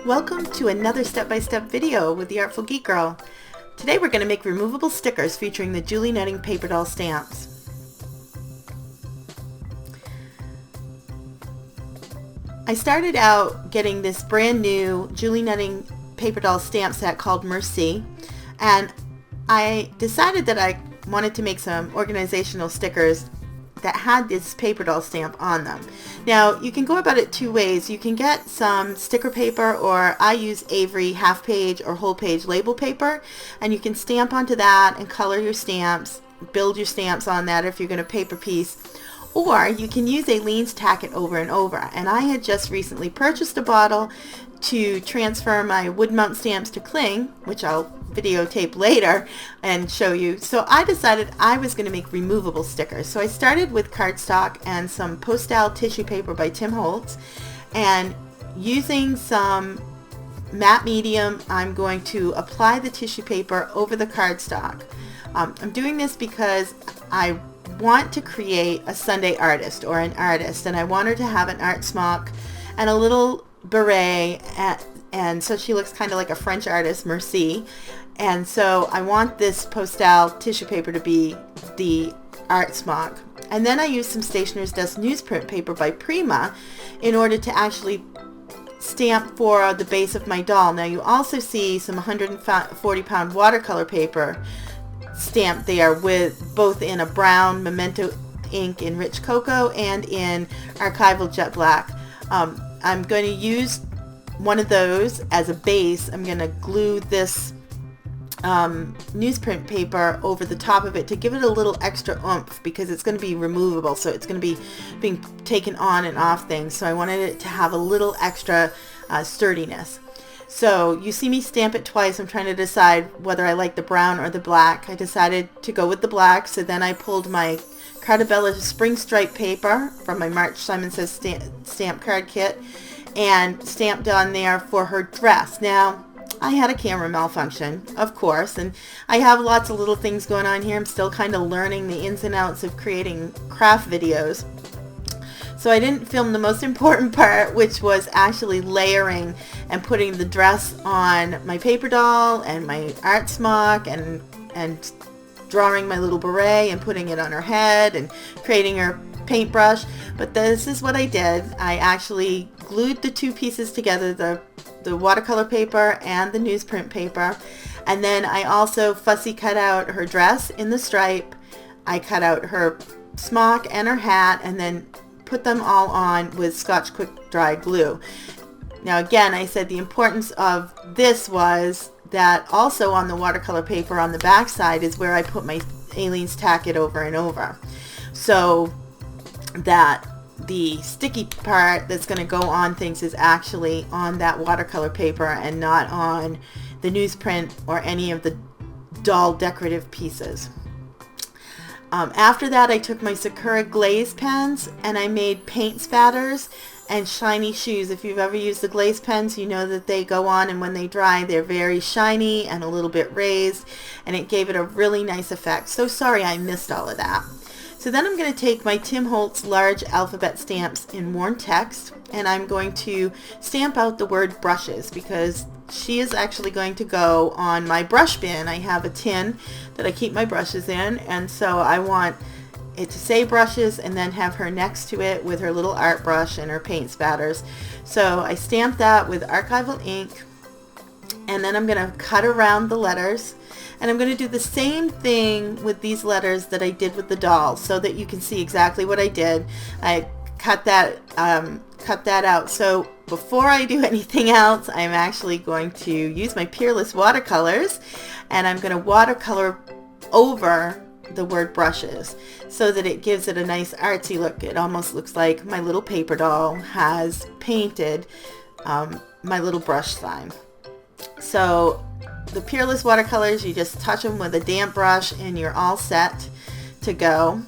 Welcome to another step-by-step video with the Artful Geek Girl. Today we're going to make removable stickers featuring the Julie Netting paper doll stamps. I started out getting this brand new Julie Netting paper doll stamp set called Merci, and I decided that I wanted to make some organizational stickers that had this paper doll stamp on them. Now you can go about it two ways. You can get some sticker paper, or I use Avery half page or whole page label paper, and you can stamp onto that and color your stamps, build your stamps on that if you're going to paper piece. Or you can use Aleene's Tack It over and over, and I had just recently purchased a bottle to transfer my wood mount stamps to cling, which I'll videotape later and show you. So I decided I was going to make removable stickers. So I started with cardstock and some Postal tissue paper by Tim Holtz, and using some matte medium, I'm going to apply the tissue paper over the cardstock. I'm doing this because I want to create a Sunday artist or an artist, and I want her to have an art smock and a little beret, and so she looks kind of like a French artist, Merci. And so I want this Postal tissue paper to be the art smock. And then I used some Stationer's Desk newsprint paper by Prima in order to actually stamp for the base of my doll. Now you also see some 140-pound watercolor paper stamped there, with both in a brown Memento ink in Rich Cocoa and in Archival Jet Black. I'm going to use one of those as a base. I'm going to glue this newsprint paper over the top of it to give it a little extra oomph, because it's going to be removable, so it's going to be being taken on and off things. So I wanted it to have a little extra sturdiness. So you see me stamp it twice. I'm trying to decide whether I like the brown or the black. I decided to go with the black, so then I pulled my Cartabella spring stripe paper from my March Simon Says stamp card kit and stamped on there for her dress. Now I had a camera malfunction, of course, and I have lots of little things going on here. I'm still kind of learning the ins and outs of creating craft videos. So I didn't film the most important part, which was actually layering and putting the dress on my paper doll and my art smock, and drawing my little beret and putting it on her head and creating her paintbrush. But this is what I did. I actually glued the two pieces together, the watercolor paper and the newsprint paper, and then I also fussy cut out her dress in the stripe. I cut out her smock and her hat, and then put them all on with Scotch Quick Dry glue. Now again, I said the importance of this was that also on the watercolor paper on the back side is where I put my Aleene's Tack It over and over, so that the sticky part that's going to go on things is actually on that watercolor paper and not on the newsprint or any of the doll decorative pieces. After that, I took my Sakura glaze pens and I made paint spatters and shiny shoes. If you've ever used the glaze pens, you know that they go on, and when they dry, they're very shiny and a little bit raised, and it gave it a really nice effect. So sorry I missed all of that. So then I'm going to take my Tim Holtz large alphabet stamps in worn text, and I'm going to stamp out the word brushes, because she is actually going to go on my brush bin. I have a tin that I keep my brushes in, and so I want it to say brushes and then have her next to it with her little art brush and her paint spatters. So I stamped that with archival ink, and then I'm going to cut around the letters, and I'm going to do the same thing with these letters that I did with the doll, so that you can see exactly what I did. I cut that out. So before I do anything else, I'm actually going to use my Peerless watercolors, and I'm going to watercolor over the word brushes so that it gives it a nice artsy look. It almost looks like my little paper doll has painted my little brush sign. So the Peerless watercolors, you just touch them with a damp brush and you're all set to go.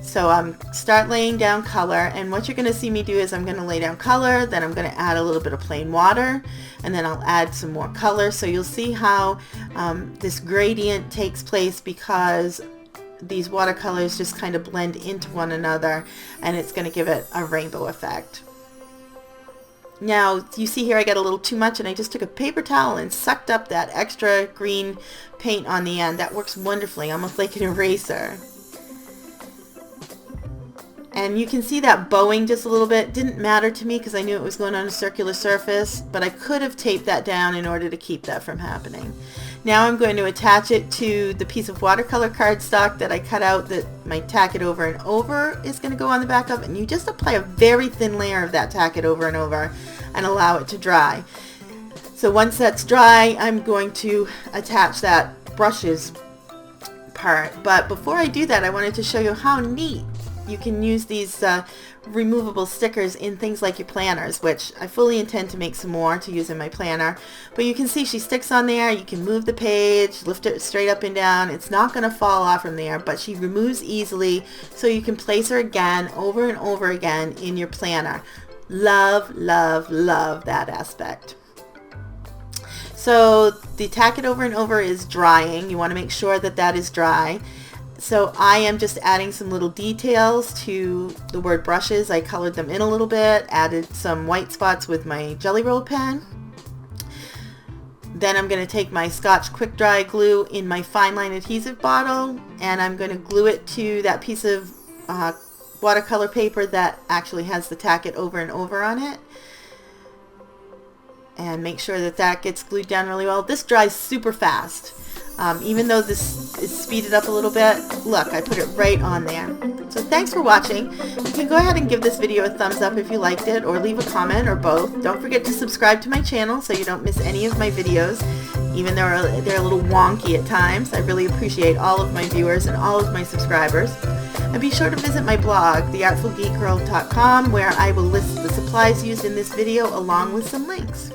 So start laying down color, and what you're going to see me do is I'm going to lay down color, then I'm going to add a little bit of plain water, and then I'll add some more color. So you'll see how this gradient takes place, because these watercolors just kind of blend into one another, and it's going to give it a rainbow effect. Now you see here I got a little too much, and I just took a paper towel and sucked up that extra green paint on the end. That works wonderfully, almost like an eraser. And you can see that bowing just a little bit. Didn't matter to me because I knew it was going on a circular surface, but I could have taped that down in order to keep that from happening. Now I'm going to attach it to the piece of watercolor cardstock that I cut out that my Tack It Over and Over is going to go on the back of, and you just apply a very thin layer of that Tack It Over and Over and allow it to dry. So once that's dry, I'm going to attach that brushes part. But before I do that, I wanted to show you how neat you can use these removable stickers in things like your planners, which I fully intend to make some more to use in my planner. But you can see she sticks on there. You can move the page, lift it straight up and down. It's not going to fall off from there, but she removes easily, so you can place her again over and over again in your planner. Love, love, love that aspect. So the Tack It Over and Over is drying. You want to make sure that that is dry. So I am just adding some little details to the word brushes. I colored them in a little bit, added some white spots with my Jelly Roll pen. Then I'm going to take my Scotch Quick Dry glue in my fine line adhesive bottle, and I'm going to glue it to that piece of watercolor paper that actually has the Tack It Over and Over on it. And make sure that that gets glued down really well. This dries super fast. Even though this is speeded up a little bit, look, I put it right on there. So thanks for watching. You can go ahead and give this video a thumbs up if you liked it, or leave a comment, or both. Don't forget to subscribe to my channel so you don't miss any of my videos, even though they're a little wonky at times. I really appreciate all of my viewers and all of my subscribers. And be sure to visit my blog, theartfulgeekgirl.com, where I will list the supplies used in this video along with some links.